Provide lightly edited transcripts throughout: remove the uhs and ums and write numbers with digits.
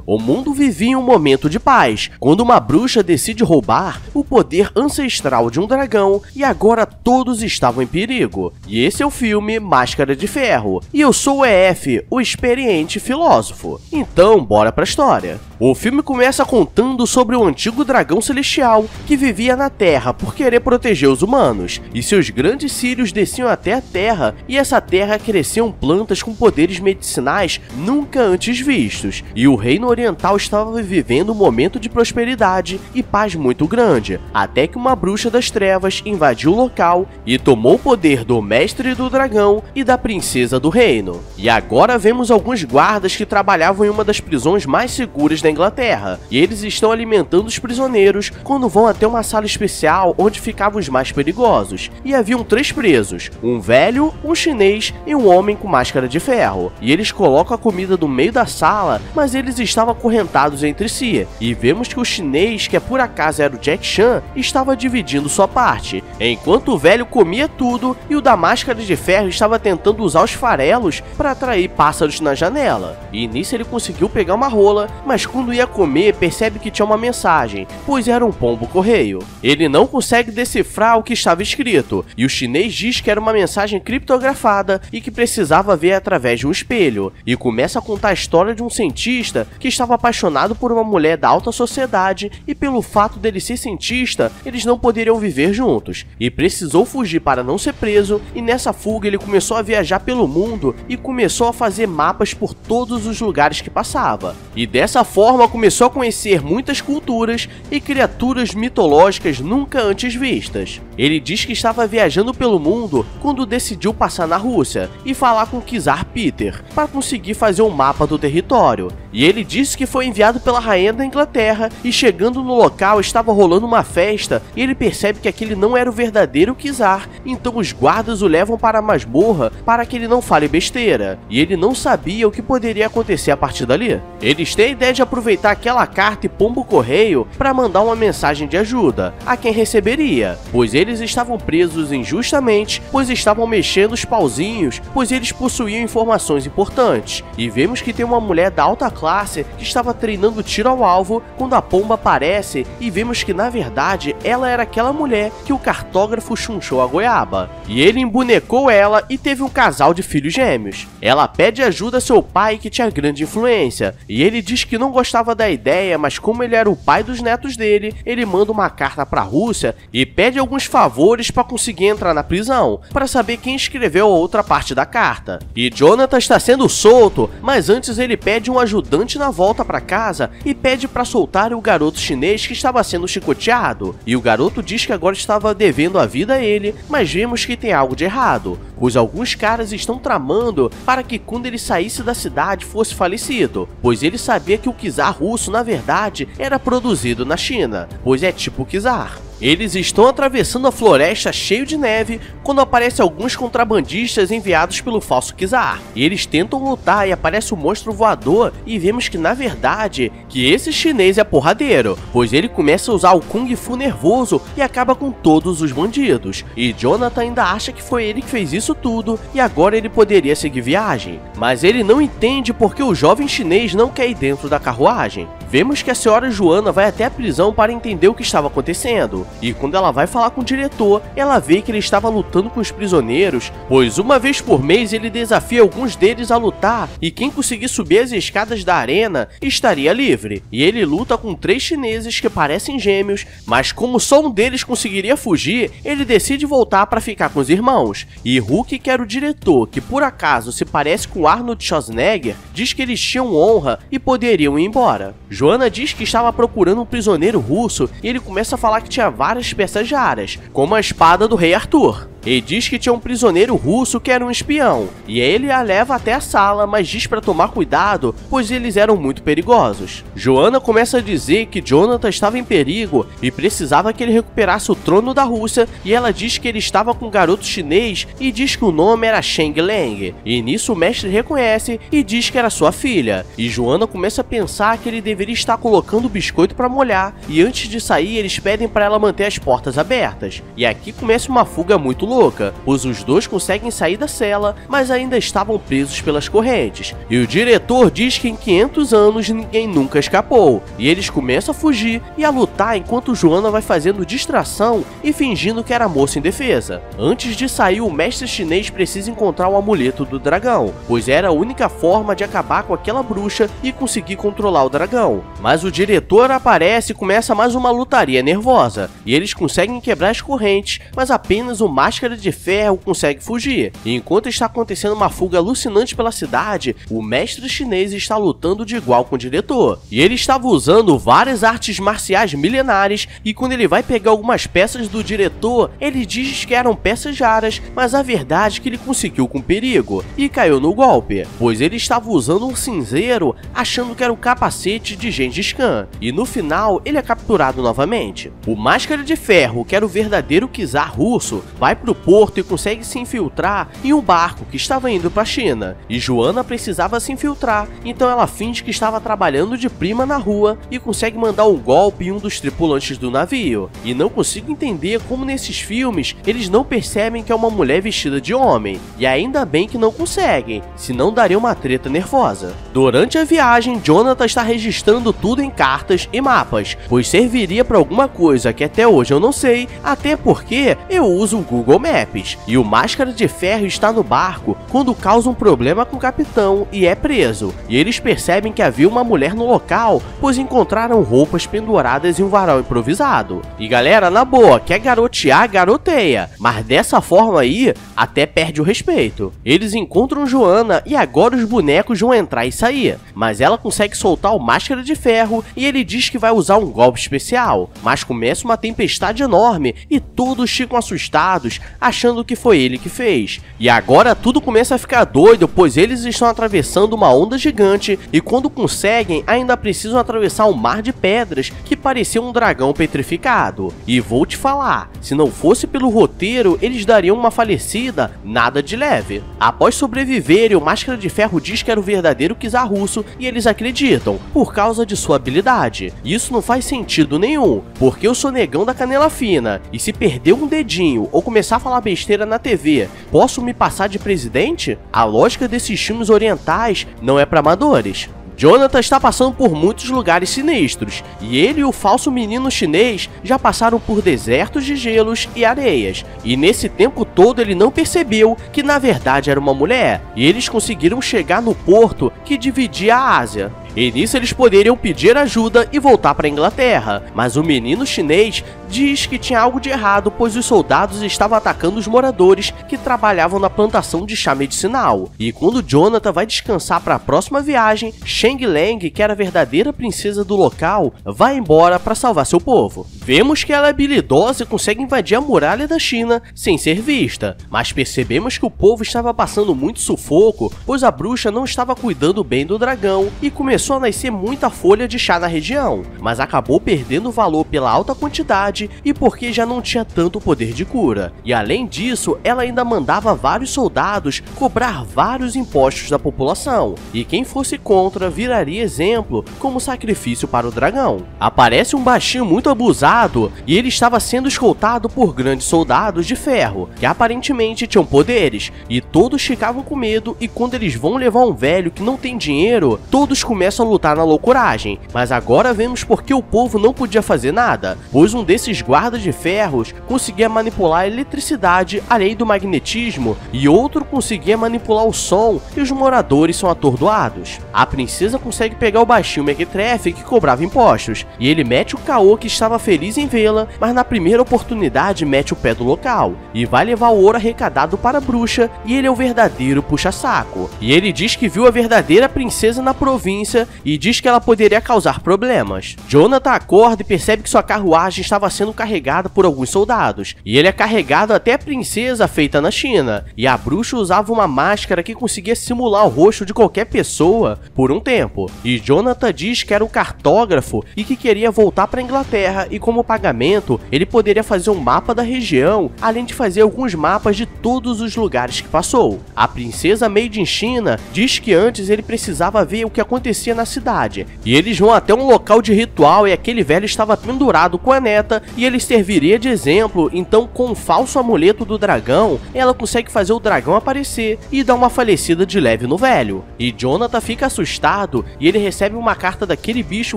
O mundo vivia em um momento de paz, quando uma bruxa decide roubar o poder ancestral de um dragão e agora todos estavam em perigo. E esse é o filme Máscara de Ferro. E eu sou o EF, o experiente filósofo. Então, bora pra história. O filme começa contando sobre o antigo dragão celestial que vivia na Terra por querer proteger os humanos, e seus grandes cílios desciam até a Terra, e essa terra cresciam plantas com poderes medicinais nunca antes vistos, e o reino oriental estava vivendo um momento de prosperidade e paz muito grande, até que uma bruxa das trevas invadiu o local e tomou o poder do mestre do dragão e da princesa do reino. E agora vemos alguns guardas que trabalhavam em uma das prisões mais seguras da Inglaterra, e eles estão alimentando os prisioneiros quando vão até uma sala especial onde ficavam os mais perigosos, e haviam 3 presos, um velho, um chinês e um homem com máscara de ferro, e eles colocam a comida no meio da sala, mas eles estavam acorrentados entre si, e vemos que o chinês, que por acaso era o Jack Chan, estava dividindo sua parte, enquanto o velho comia tudo e o da máscara de ferro estava tentando usar os farelos para atrair pássaros na janela, e nisso ele conseguiu pegar uma rola, mas quando ia comer percebe que tinha uma mensagem, pois era um pombo correio. Ele não consegue decifrar o que estava escrito, e o chinês diz que era uma mensagem criptografada e que precisava ver através de um espelho, e começa a contar a história de um cientista que estava apaixonado por uma mulher da alta sociedade, e pelo fato dele ser cientista, eles não poderiam viver juntos, e precisou fugir para não ser preso, e nessa fuga ele começou a viajar pelo mundo e começou a fazer mapas por todos os lugares que passava, e dessa forma começou a conhecer muitas culturas e criaturas mitológicas nunca antes vistas. Ele diz que estava viajando pelo mundo quando decidiu passar na Rússia e falar com Czar Peter para conseguir fazer um mapa do território. E ele disse que foi enviado pela rainha da Inglaterra e chegando no local estava rolando uma festa e ele percebe que aquele não era o verdadeiro Czar, então os guardas o levam para a masmorra para que ele não fale besteira, e ele não sabia o que poderia acontecer a partir dali. Eles têm a ideia de aproveitar aquela carta e pombo correio para mandar uma mensagem de ajuda a quem receberia, pois eles estavam presos injustamente, pois estavam mexendo os pauzinhos, pois eles possuíam informações importantes, e vemos que tem uma mulher da alta classe que estava treinando tiro ao alvo quando a pomba aparece, e vemos que na verdade ela era aquela mulher que o cartógrafo chunchou a goiaba, e ele embonecou ela e teve um casal de filhos gêmeos. Ela pede ajuda a seu pai que tinha grande influência, e ele diz que não gostava da ideia, mas como ele era o pai dos netos dele, ele manda uma carta para a Rússia e pede alguns favores para conseguir entrar na prisão, para saber quem escreveu a outra parte da carta. E Jonathan está sendo solto, mas antes ele pede um ajudante na volta para casa e pede para soltar o garoto chinês que estava sendo chicoteado, e o garoto diz que agora estava devendo a vida a ele, mas vemos que tem algo de errado, pois alguns caras estão tramando para que quando ele saísse da cidade fosse falecido, pois ele sabia que o czar russo na verdade era produzido na China, pois é tipo o czar. Eles estão atravessando a floresta cheio de neve quando aparecem alguns contrabandistas enviados pelo falso czar, e eles tentam lutar e aparece um monstro voador e vemos que na verdade que esse chinês é porradeiro, pois ele começa a usar o Kung Fu nervoso e acaba com todos os bandidos, e Jonathan ainda acha que foi ele que fez isso tudo e agora ele poderia seguir viagem, mas ele não entende porque o jovem chinês não quer ir dentro da carruagem. Vemos que a senhora Joana vai até a prisão para entender o que estava acontecendo, e quando ela vai falar com o diretor, ela vê que ele estava lutando com os prisioneiros, pois uma vez por mês ele desafia alguns deles a lutar, e quem conseguir subir as escadas da arena estaria livre. E ele luta com 3 chineses que parecem gêmeos, mas como só um deles conseguiria fugir, ele decide voltar para ficar com os irmãos. E Hulk, que era o diretor, que por acaso se parece com Arnold Schwarzenegger, diz que eles tinham honra e poderiam ir embora. Joana diz que estava procurando um prisioneiro russo e ele começa a falar que tinha várias peças raras, como a espada do rei Arthur. Ele diz que tinha um prisioneiro russo que era um espião, e ele a leva até a sala, mas diz para tomar cuidado, pois eles eram muito perigosos. Joana começa a dizer que Jonathan estava em perigo e precisava que ele recuperasse o trono da Rússia, e ela diz que ele estava com um garoto chinês e diz que o nome era Sheng Leng, e nisso o mestre reconhece e diz que era sua filha, e Joana começa a pensar que ele deveria estar colocando o biscoito para molhar, e antes de sair eles pedem para ela manter as portas abertas. E aqui começa uma fuga muito louca, pois os dois conseguem sair da cela, mas ainda estavam presos pelas correntes. E o diretor diz que em 500 anos ninguém nunca escapou. E eles começam a fugir e a lutar enquanto Joanna vai fazendo distração e fingindo que era moça indefesa. Antes de sair, o mestre chinês precisa encontrar o amuleto do dragão, pois era a única forma de acabar com aquela bruxa e conseguir controlar o dragão. Mas o diretor aparece e começa mais uma lutaria nervosa, e eles conseguem quebrar as correntes, mas apenas o Máscara de Ferro consegue fugir. E enquanto está acontecendo uma fuga alucinante pela cidade, o mestre chinês está lutando de igual com o diretor. E ele estava usando várias artes marciais milenares, e quando ele vai pegar algumas peças do diretor, ele diz que eram peças raras, mas a verdade é que ele conseguiu com perigo, e caiu no golpe, pois ele estava usando um cinzeiro, achando que era o capacete de Gengis Khan, e no final ele é capturado novamente. O Máscara de Ferro, que era o verdadeiro czar russo, vai pro porto e consegue se infiltrar em um barco que estava indo para a China, e Joanna precisava se infiltrar, então ela finge que estava trabalhando de prima na rua e consegue mandar um golpe em um dos tripulantes do navio. E não consigo entender como nesses filmes eles não percebem que é uma mulher vestida de homem, e ainda bem que não conseguem, senão daria uma treta nervosa. Durante a viagem, Jonathan está registrando tudo em cartas e mapas, pois serviria para alguma coisa que até hoje eu não sei, até porque eu uso o Google Maps. E o Máscara de Ferro está no barco quando causa um problema com o capitão e é preso, e eles percebem que havia uma mulher no local, pois encontraram roupas penduradas em um varal improvisado. E galera, na boa, quer garotear, garoteia, mas dessa forma aí, até perde o respeito. Eles encontram Joanna e agora os bonecos vão entrar e sair, mas ela consegue soltar o Máscara de Ferro e ele diz que vai usar um golpe especial, mas começa uma tempestade enorme e todos ficam assustados, achando que foi ele que fez. E agora tudo começa a ficar doido, pois eles estão atravessando uma onda gigante e quando conseguem, ainda precisam atravessar um mar de pedras que parecia um dragão petrificado. E vou te falar, se não fosse pelo roteiro, eles dariam uma falecida nada de leve. Após sobreviverem, o Máscara de Ferro diz que era o verdadeiro czar russo e eles acreditam, por causa de sua habilidade. Isso não faz sentido nenhum, porque eu sou negão da canela fina, e se perder um dedinho ou começar a falar besteira na TV, posso me passar de presidente? A lógica desses filmes orientais não é para amadores. Jonathan está passando por muitos lugares sinistros, e ele e o falso menino chinês já passaram por desertos de gelos e areias, e nesse tempo todo ele não percebeu que na verdade era uma mulher, e eles conseguiram chegar no porto que dividia a Ásia. E nisso eles poderiam pedir ajuda e voltar para a Inglaterra, mas o menino chinês diz que tinha algo de errado, pois os soldados estavam atacando os moradores que trabalhavam na plantação de chá medicinal. E quando Jonathan vai descansar para a próxima viagem, Sheng Lang, que era a verdadeira princesa do local, vai embora para salvar seu povo. Vemos que ela é habilidosa e consegue invadir a muralha da China sem ser vista, mas percebemos que o povo estava passando muito sufoco, pois a bruxa não estava cuidando bem do dragão e começou a nascer muita folha de chá na região, mas acabou perdendo valor pela alta quantidade e porque já não tinha tanto poder de cura. E além disso, ela ainda mandava vários soldados cobrar vários impostos da população, e quem fosse contra viraria exemplo como sacrifício para o dragão. Aparece um baixinho muito abusado e ele estava sendo escoltado por grandes soldados de ferro, que aparentemente tinham poderes, e todos ficavam com medo, e quando eles vão levar um velho que não tem dinheiro, todos começam a lutar na loucuragem. Mas agora vemos porque o povo não podia fazer nada, pois um desses guardas de ferros conseguia manipular a eletricidade, a lei do magnetismo, e outro conseguia manipular o som, e os moradores são atordoados. A princesa consegue pegar o baixinho Mequetrefe que cobrava impostos, e ele mete o caô que estava feliz em vê-la, mas na primeira oportunidade mete o pé do local, e vai levar o ouro arrecadado para a bruxa, e ele é o verdadeiro puxa-saco. E ele diz que viu a verdadeira princesa na província, e diz que ela poderia causar problemas. Jonathan acorda e percebe que sua carruagem estava sendo carregada por alguns soldados, e ele é carregado até a princesa feita na China, e a bruxa usava uma máscara que conseguia simular o rosto de qualquer pessoa por um tempo. E Jonathan diz que era um cartógrafo e que queria voltar para a Inglaterra, e como pagamento ele poderia fazer um mapa da região, além de fazer alguns os mapas de todos os lugares que passou. A princesa Made in China diz que antes ele precisava ver o que acontecia na cidade, e eles vão até um local de ritual e aquele velho estava pendurado com a neta e ele serviria de exemplo. Então, com o falso amuleto do dragão, ela consegue fazer o dragão aparecer e dar uma falecida de leve no velho. E Jonathan fica assustado e ele recebe uma carta daquele bicho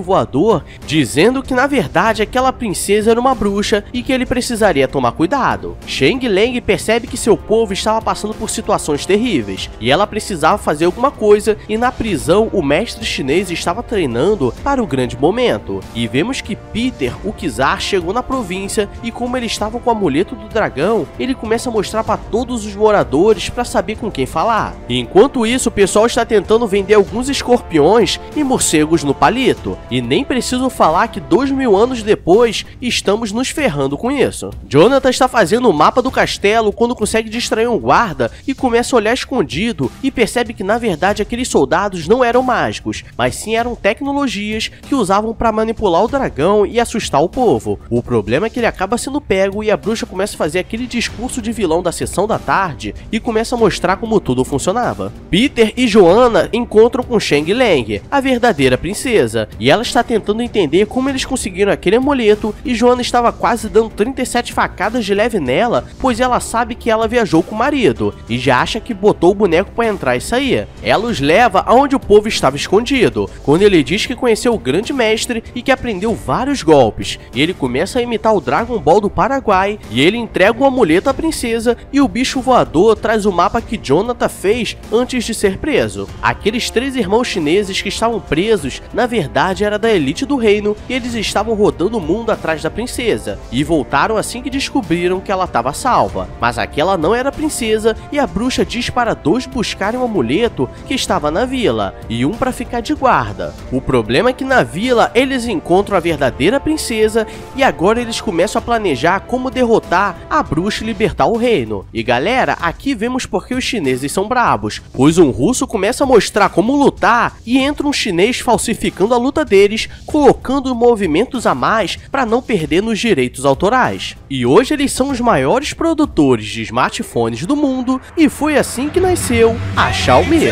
voador dizendo que na verdade aquela princesa era uma bruxa e que ele precisaria tomar cuidado. Sheng Leng percebe que seu povo estava passando por situações terríveis e ela precisava fazer alguma coisa, e na prisão o mestre chinês estava treinando para o grande momento. E vemos que Peter, o czar, chegou na província e como ele estava com o amuleto do dragão, ele começa a mostrar para todos os moradores para saber com quem falar. E enquanto isso, o pessoal está tentando vender alguns escorpiões e morcegos no palito. E nem preciso falar que 2000 anos depois, estamos nos ferrando com isso. Jonathan está fazendo o mapa do castelo quando consegue distrair um guarda e começa a olhar escondido e percebe que na verdade aqueles soldados não eram mágicos, mas sim eram tecnologias que usavam para manipular o dragão e assustar o povo. O problema é que ele acaba sendo pego e a bruxa começa a fazer aquele discurso de vilão da sessão da tarde e começa a mostrar como tudo funcionava. Peter e Joanna encontram com Sheng Leng, a verdadeira princesa, e ela está tentando entender como eles conseguiram aquele amuleto, e Joanna estava quase dando 37 facadas de leve nela, pois ela sabe que ela viajou com o marido e já acha que botou o boneco para entrar e sair. Ela os leva aonde o povo estava escondido, quando ele diz que conheceu o grande mestre e que aprendeu vários golpes, e ele começa a imitar o Dragon Ball do Paraguai, e ele entrega o amuleto à princesa, e o bicho voador traz o mapa que Jonathan fez antes de ser preso. Aqueles 3 irmãos chineses que estavam presos, na verdade era da elite do reino, e eles estavam rodando o mundo atrás da princesa, e voltaram assim que descobriram que ela estava salva. Mas aquela não era a princesa, e a bruxa diz para 2 buscarem o amuleto que estava na vila, e um para ficar de guarda. O problema é que na vila eles encontram a verdadeira princesa, e agora eles começam a planejar como derrotar a bruxa e libertar o reino. E galera, aqui vemos porque os chineses são brabos, pois um russo começa a mostrar como lutar e entra um chinês falsificando a luta deles, colocando movimentos a mais para não perder nos direitos autorais. E hoje eles são os maiores produtores de smartphones do mundo, e foi assim que nasceu a Xiaomi.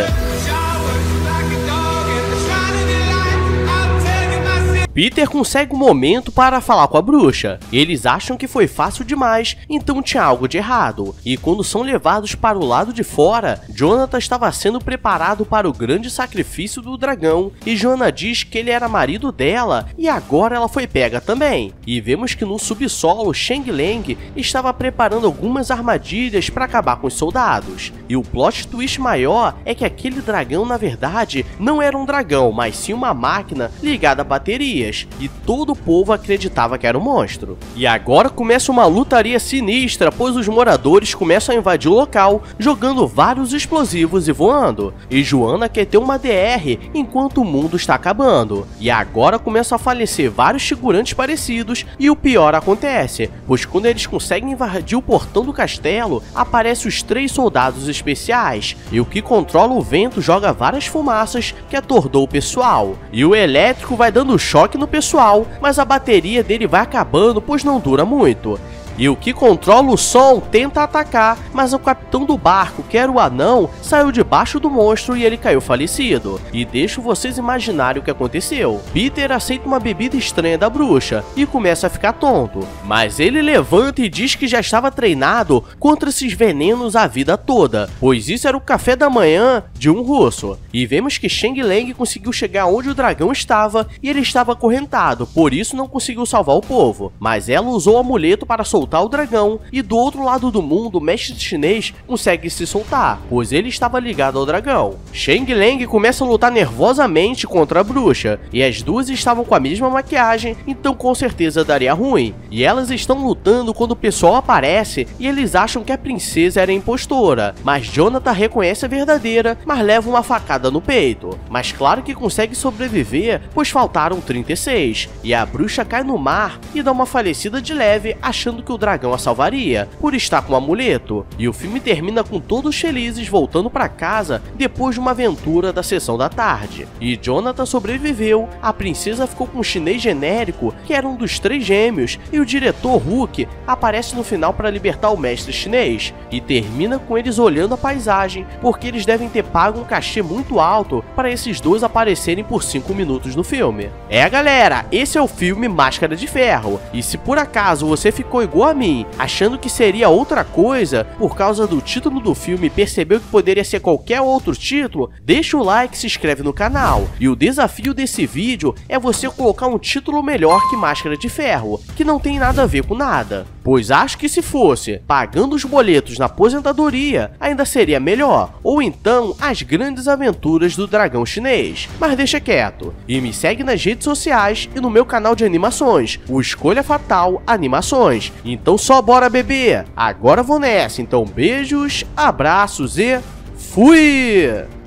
Peter consegue um momento para falar com a bruxa. Eles acham que foi fácil demais, então tinha algo de errado. E quando são levados para o lado de fora, Jonathan estava sendo preparado para o grande sacrifício do dragão, e Joanna diz que ele era marido dela e agora ela foi pega também. E vemos que no subsolo, Sheng Leng estava preparando algumas armadilhas para acabar com os soldados. E o plot twist maior é que aquele dragão na verdade não era um dragão, mas sim uma máquina ligada a baterias. E todo o povo acreditava que era um monstro. E agora começa uma lutaria sinistra, pois os moradores começam a invadir o local, jogando vários explosivos e voando. E Joanna quer ter uma DR enquanto o mundo está acabando. E agora começam a falecer vários figurantes parecidos, e o pior acontece, pois quando eles conseguem invadir o portão do castelo, aparecem os 3 soldados especiais, e o que controla o vento joga várias fumaças que atordou o pessoal. E o elétrico vai dando choque no pessoal, mas a bateria dele vai acabando, pois não dura muito. E o que controla o som tenta atacar, mas o capitão do barco, que era o anão, saiu debaixo do monstro e ele caiu falecido. E deixo vocês imaginarem o que aconteceu. Peter aceita uma bebida estranha da bruxa e começa a ficar tonto, mas ele levanta e diz que já estava treinado contra esses venenos a vida toda, pois isso era o café da manhã de um russo. E vemos que Sheng Leng conseguiu chegar onde o dragão estava e ele estava acorrentado, por isso não conseguiu salvar o povo, mas ela usou o amuleto para soltar o dragão, e do outro lado do mundo o mestre chinês consegue se soltar, pois ele estava ligado ao dragão. Sheng Leng começa a lutar nervosamente contra a bruxa, e as duas estavam com a mesma maquiagem, então com certeza daria ruim. E elas estão lutando quando o pessoal aparece e eles acham que a princesa era impostora, mas Jonathan reconhece a verdadeira, mas leva uma facada no peito. Mas claro que consegue sobreviver, pois faltaram 36, e a bruxa cai no mar e dá uma falecida de leve, achando que o o dragão a salvaria, por estar com o amuleto, e o filme termina com todos felizes voltando para casa depois de uma aventura da sessão da tarde. E Jonathan sobreviveu, a princesa ficou com um chinês genérico, que era um dos 3 gêmeos, e o diretor Hulk aparece no final para libertar o mestre chinês, e termina com eles olhando a paisagem, porque eles devem ter pago um cachê muito alto para esses dois aparecerem por 5 minutos no filme. Galera, esse é o filme Máscara de Ferro, e se por acaso você ficou igual a mim, achando que seria outra coisa, por causa do título do filme e percebeu que poderia ser qualquer outro título, deixa o like e se inscreve no canal. E o desafio desse vídeo é você colocar um título melhor que Máscara de Ferro, que não tem nada a ver com nada. Pois acho que se fosse pagando os boletos na aposentadoria, ainda seria melhor. Ou então, As Grandes Aventuras do Dragão Chinês. Mas deixa quieto. E me segue nas redes sociais e no meu canal de animações, o Escolha Fatal Animações. Então só bora beber. Agora vou nessa. Então beijos, abraços e fui!